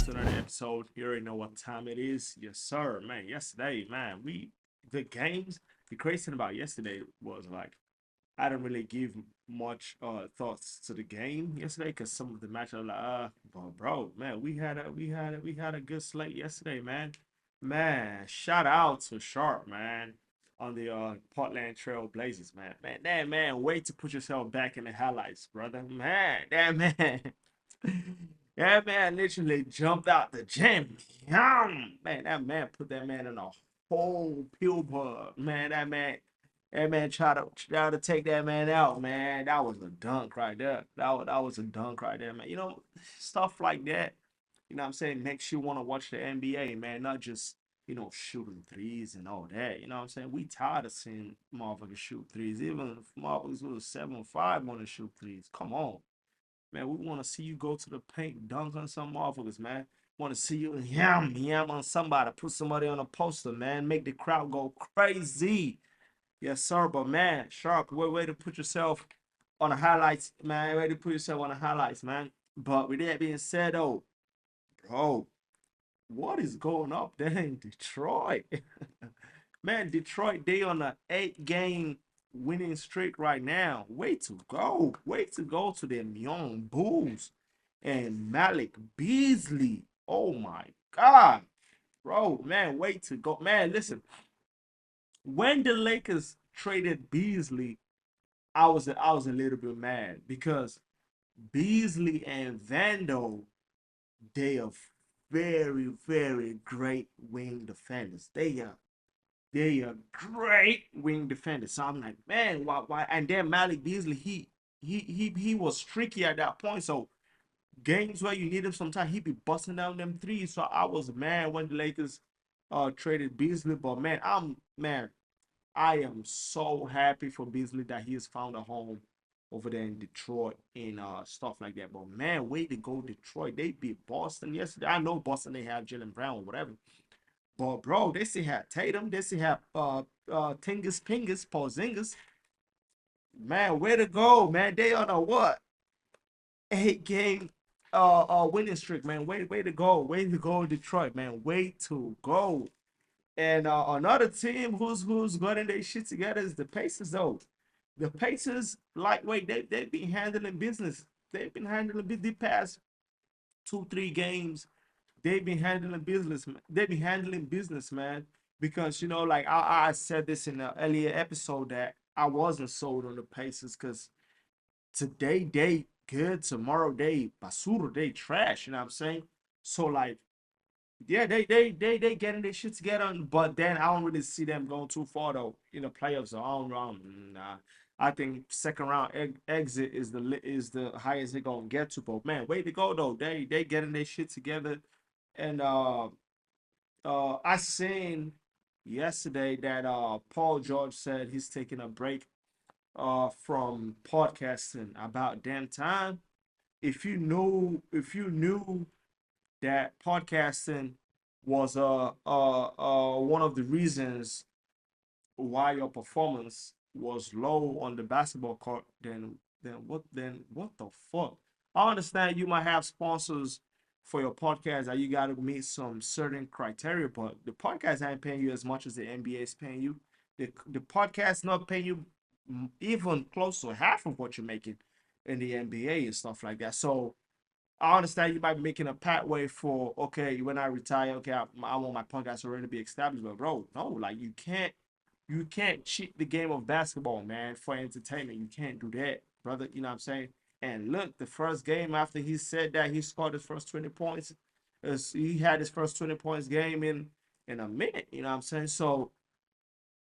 to another episode. You already know what time it is. Yes, sir, man. Yesterday, man, the games. The crazy thing about yesterday was like I didn't really give much thoughts to the game yesterday because some of the matches are like, but bro, man, we had a good slate yesterday, man. Man, shout out to Sharp, man, on the Portland Trail Blazers, man. Man, that man, wait to put yourself back in the highlights, brother. Man, that man. That man literally jumped out the gym. Man, that man put that man in a whole pill bug. Man, that man tried to take that man out, man. That was a dunk right there. That was a dunk right there, man. Stuff like that. You know what I'm saying? Makes you want to watch the NBA, man. Not just, shooting threes and all that. You know what I'm saying? We tired of seeing motherfuckers shoot threes. Even if motherfuckers was 7-5 want to shoot threes. Come on. Man, we want to see you go to the paint, dunk on some motherfuckers, man. Want to see you yam on somebody, put somebody on a poster, man. Make the crowd go crazy. Yes, sir. But man, Sharp, way to put yourself on the highlights, man. Way to put yourself on the highlights, man. But with that being said, though, bro, what is going up there in Detroit? Man, Detroit, they on a 8-game winning streak right now. Way to go. Way to go to them young Bulls and Malik Beasley. Oh my God. Bro, man, way to go. Man, listen, when the Lakers traded Beasley, I was a little bit mad because Beasley and Vando, they are very, very great wing defenders. They are great wing defenders. So I'm like, man, why? And then Malik Beasley, he was streaky at that point. So games where you need him, sometimes he be busting down them threes. So I was mad when the Lakers traded Beasley. But man, I am so happy for Beasley that he has found a home over there in Detroit and stuff like that. But man, way to go, Detroit. They beat Boston yesterday. I know Boston they have Jalen Brown or whatever. But bro, they still have Tatum. They still have Tingus Pingus, Porzingis. Man, way to go, man. They on a what? 8-game winning streak, man. Way to go. Way to go, Detroit, man. Way to go. And another team who's getting their shit together is the Pacers, though. The Pacers, lightweight, they've been handling business. They've been handling the past 2-3 games. They've been handling business. They've been handling business, man. Because like I said this in the earlier episode that I wasn't sold on the Pacers because today they good, tomorrow they basura, they trash. You know what I'm saying? So like, yeah, they getting their shit together, but then I don't really see them going too far though in the playoffs. So I don't know. Nah. I think second round exit is the highest they're gonna get to. But man, way to go though. They getting their shit together, and I seen yesterday that Paul George said he's taking a break from podcasting about damn time. If you knew that podcasting was one of the reasons why your performance was low on the basketball court, then what the fuck? I understand you might have sponsors for your podcast that you gotta meet some certain criteria, but the podcast ain't paying you as much as the NBA is paying you. The podcast not paying you even close to half of what you're making in the NBA and stuff like that. So I understand you might be making a pathway for, okay, when I retire, okay, I want my podcast already to be established, but bro, no, like you can't cheat the game of basketball, man, for entertainment. You can't do that, brother. You know what I'm saying? And look, the first game after he said that he scored his first 20 points, he had his first 20 points game in a minute. You know what I'm saying? So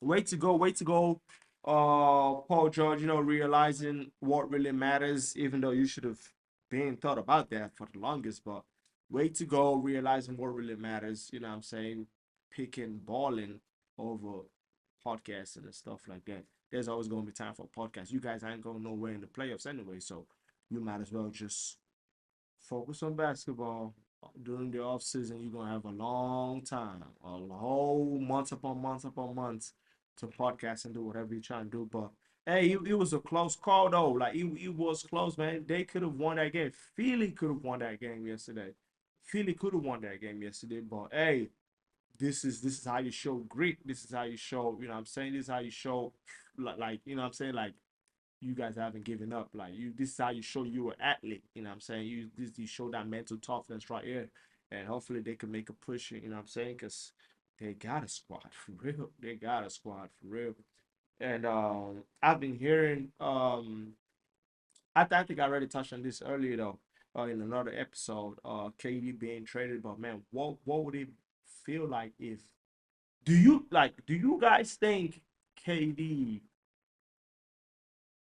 way to go, Paul George. Realizing what really matters, even though you should have been thought about that for the longest. But way to go, realizing what really matters. You know what I'm saying? Picking balling over podcasting and stuff like that. There's always going to be time for podcasts. You guys ain't going nowhere in the playoffs anyway, so you might as well just focus on basketball. During the off season, you're gonna have a long time, a whole months upon months upon months to podcast and do whatever you're trying to do. But hey, it was a close call though. Like it was close, man. They could have won that game. Philly could have won that game yesterday. Philly could have won that game yesterday, but hey, this is how you show grit. This is how you show, you know what I'm saying? This is how you show like you know what I'm saying? Like you guys haven't given up. Like you this is how you show you an athlete, you know what I'm saying? You show that mental toughness right here. And hopefully they can make a push, you know what I'm saying? Because they got a squad for real. They got a squad for real. And I've been hearing I think I already touched on this earlier though, in another episode, KD being traded, but man, what would it feel like if do you guys think KD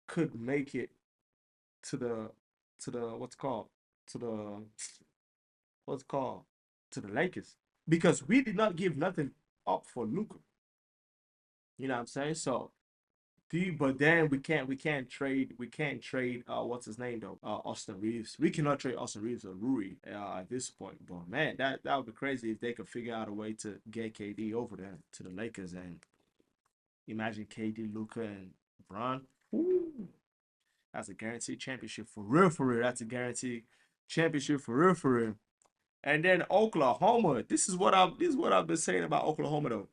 could make it to the what's called to the what's called to the Lakers? Because we did not give nothing up for Luka. You know what I'm saying? So but then we can't trade what's his name though? Austin Reeves. We cannot trade Austin Reeves or Rui at this point. But man, that would be crazy if they could figure out a way to get KD over there to the Lakers and imagine KD, Luca, and Bron. Ooh, that's a guaranteed championship for real, for real. That's a guaranteed championship for real, for real. And then Oklahoma. This is what I've been saying about Oklahoma though.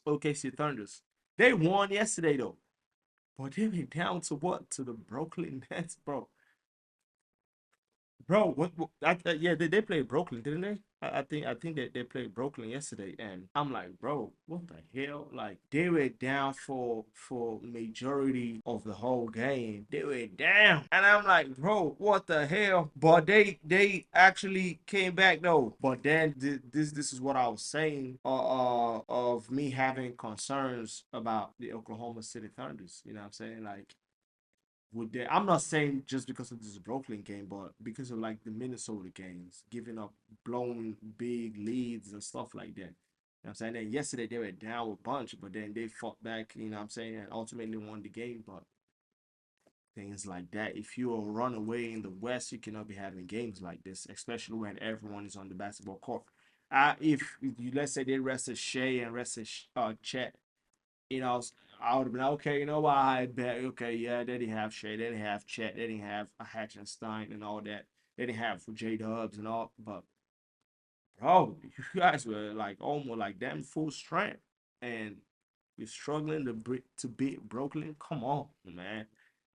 OKC Thunders. They won yesterday though. But they went down to what? To the Brooklyn Nets, bro. Bro, yeah, they played Brooklyn, didn't they? I think that they played Brooklyn yesterday, and I'm like, bro, what the hell? Like they were down for majority of the whole game. They were down, and I'm like, bro, what the hell? But they actually came back though. But then this is what I was saying of me having concerns about the Oklahoma City Thunders. You know what I'm saying? Like would they? I'm not saying just because of this Brooklyn game, but because of like the Minnesota games, giving up blown big leads and stuff like that. You know what I'm saying? And yesterday they were down a bunch, but then they fought back, you know what I'm saying, and ultimately won the game. But things like that, if you are run away in the West, you cannot be having games like this, especially when everyone is on the basketball court. If you let's say they rested Shea and rested Chet, you know, I would have been okay. You know what? I bet okay, yeah, they didn't have Shea, they didn't have Chet, they didn't have a Hatchenstein and all that. They didn't have J Dubs and all, but bro, you guys were like almost like damn full strength, and you're struggling to beat Brooklyn. Come on, man.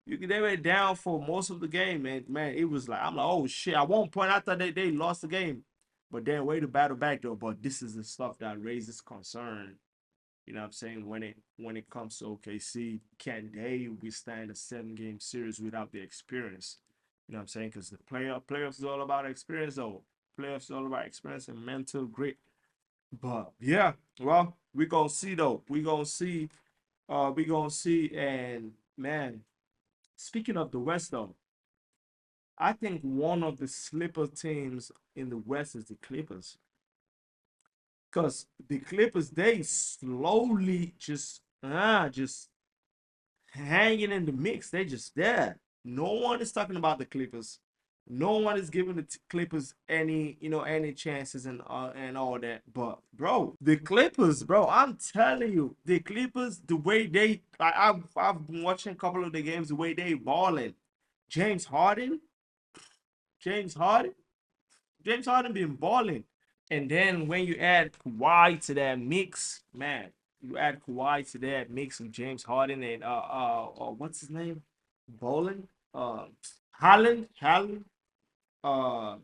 They were down for most of the game, man. Man, it was like I'm like, oh shit. At one point, I thought they lost the game, but then way to battle back though. But this is the stuff that raises concern, you know what I'm saying? When it comes to OKC, can they withstand a 7 game series without the experience? You know what I'm saying? Because the playoffs is all about experience, though. Playoffs is all about experience and mental grit. But yeah, well, we gonna see though. We gonna see. We gonna see. And man, speaking of the West though, I think one of the slipper teams in the West is the Clippers. Cause the Clippers, they slowly just hanging in the mix. They just there. No one is talking about the Clippers. No one is giving the Clippers any chances and all that. But bro, the Clippers, bro, I'm telling you, the Clippers, the way I've been watching a couple of the games, the way they balling. James Harden, James Harden, James Harden been balling. And then when you add Kawhi to that mix, man, you add Kawhi to that mix of James Harden and what's his name? Bolin? Uh Holland. Uh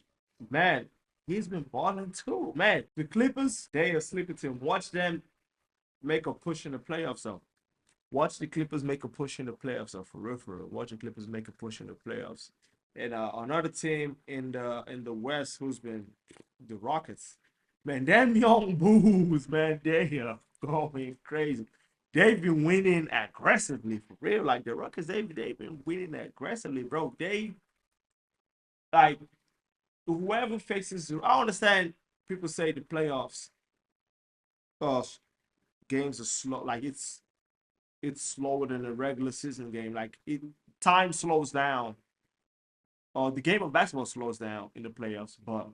man, he's been balling too. Man, the Clippers, they are sleeping team. Watch them make a push in the playoffs though. Watch the Clippers make a push in the playoffs though, for real, for real. Watch the Clippers make a push in the playoffs. And another team in the West who's been the Rockets. Man, them young bulls, man, they are going crazy. They've been winning aggressively for real. Like the Rockets, they've been winning aggressively, bro. They like whoever faces. I understand people say the playoffs, uh, games are slow. Like it's slower than a regular season game. Like time slows down. The game of basketball slows down in the playoffs, but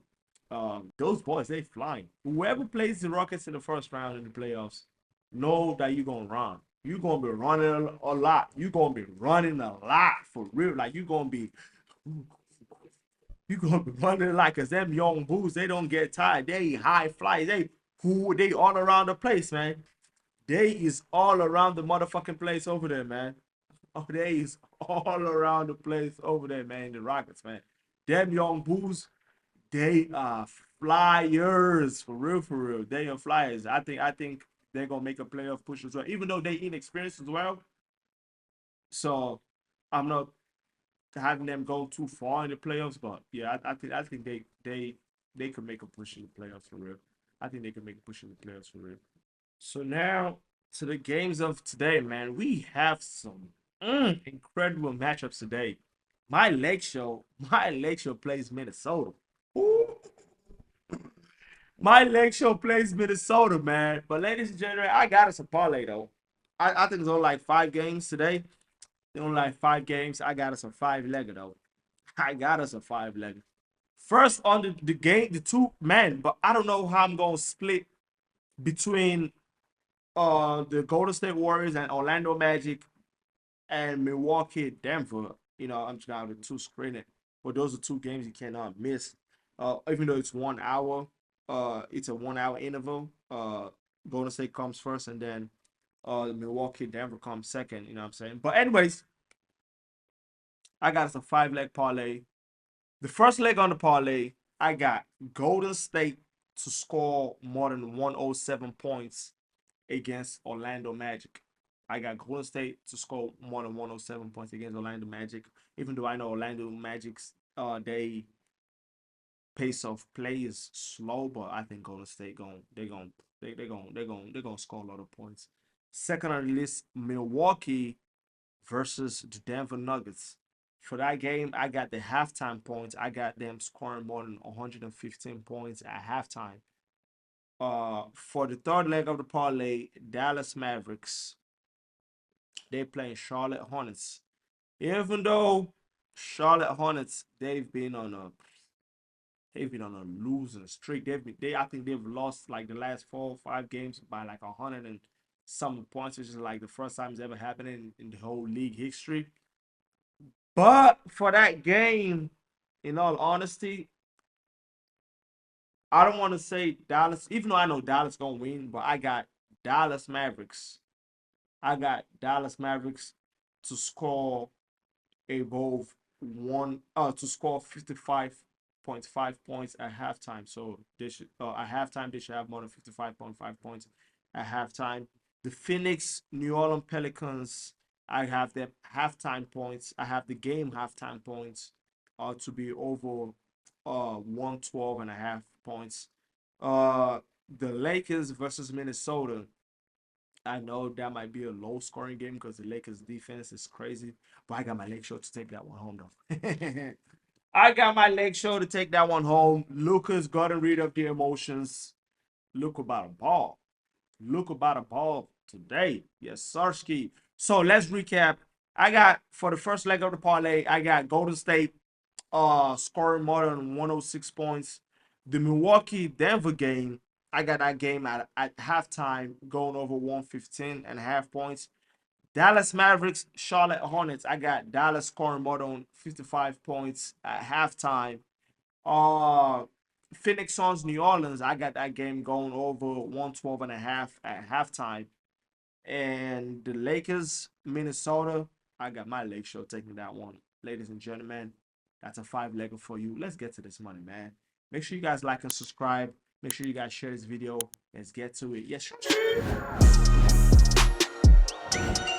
those boys they flying. Whoever plays the Rockets in the first round in the playoffs, know that you're gonna run. You're gonna be running a lot. You're gonna be running a lot for real. Like you're gonna be You gonna be wondering like, cause them young bulls, they don't get tired. They high fly. They all around the place, man. They is all around the motherfucking place over there, man. Oh, they is all around the place over there, man. The Rockets, man. Them young bulls, they are flyers for real, for real. They are flyers. I think they're gonna make a playoff push as well, even though they inexperienced as well. So I'm not having them go too far in the playoffs, but yeah, I think they could make a push in the playoffs for real. I think they can make a push in the playoffs for real. So now to the games of today, man. We have some incredible matchups today. My leg show plays Minnesota. Ooh, my leg show plays Minnesota, man. But ladies and gentlemen, I got us a parlay though. I think it's only like 5 games today. Only like 5 games. I got us a 5-legger though. I got us a 5-legger. First on the game, the two man, but I don't know how I'm gonna split between the Golden State Warriors and Orlando Magic and Milwaukee Denver. I'm just gonna have the two screen it. But those are two games you cannot miss. Even though it's 1 hour, it's a 1 hour interval. Golden State comes first and then Milwaukee Denver comes second, you know what I'm saying? But anyways, I got us a 5-leg parlay. The first leg on the parlay, I got Golden State to score more than 107 points against Orlando Magic. I got Golden State to score more than 107 points against Orlando Magic. Even though I know Orlando Magic's they pace of play is slow, but I think Golden State they're gonna score a lot of points. Second on the list, Milwaukee versus the Denver Nuggets. For that game, I got the halftime points. I got them scoring more than 115 points at halftime. For the third leg of the parlay, Dallas Mavericks. They playing Charlotte Hornets. Even though Charlotte Hornets, they've been on a losing streak. I think they've lost like the last 4 or 5 games by like 100 and some points, which is like the first time it's ever happened in the whole league history. But for that game, in all honesty, I don't want to say Dallas, even though I know Dallas gonna win, but I got Dallas Mavericks. I got Dallas Mavericks to score above to score 55.5 points at halftime. So they should at halftime they should have more than 55.5 points at halftime. The Phoenix New Orleans Pelicans, I have them halftime points. I have the game halftime points to be over 112 and a half points. Uh the Lakers versus Minnesota. I know that might be a low scoring game because the Lakers defense is crazy, but I got my leg show to take that one home though. I got my leg show to take that one home. Luka's got to read up the emotions. Luka about a ball. Luka about a ball today. Yes, Sarsky. So let's recap. I got for the first leg of the parlay, I got Golden State scoring more than 106 points. The Milwaukee Denver game, I got that game at halftime going over 115 and a half points. Dallas Mavericks, Charlotte Hornets, I got Dallas scoring more than 55 points at halftime. Uh Phoenix Suns, New Orleans, I got that game going over 112 and a half at halftime. And the Lakers, Minnesota, I got my Lake Show taking that one. Ladies and gentlemen, that's a 5-legger for you. Let's get to this money, man. Make sure you guys like and subscribe. Make sure you guys share this video. Let's get to it. Yes, sir.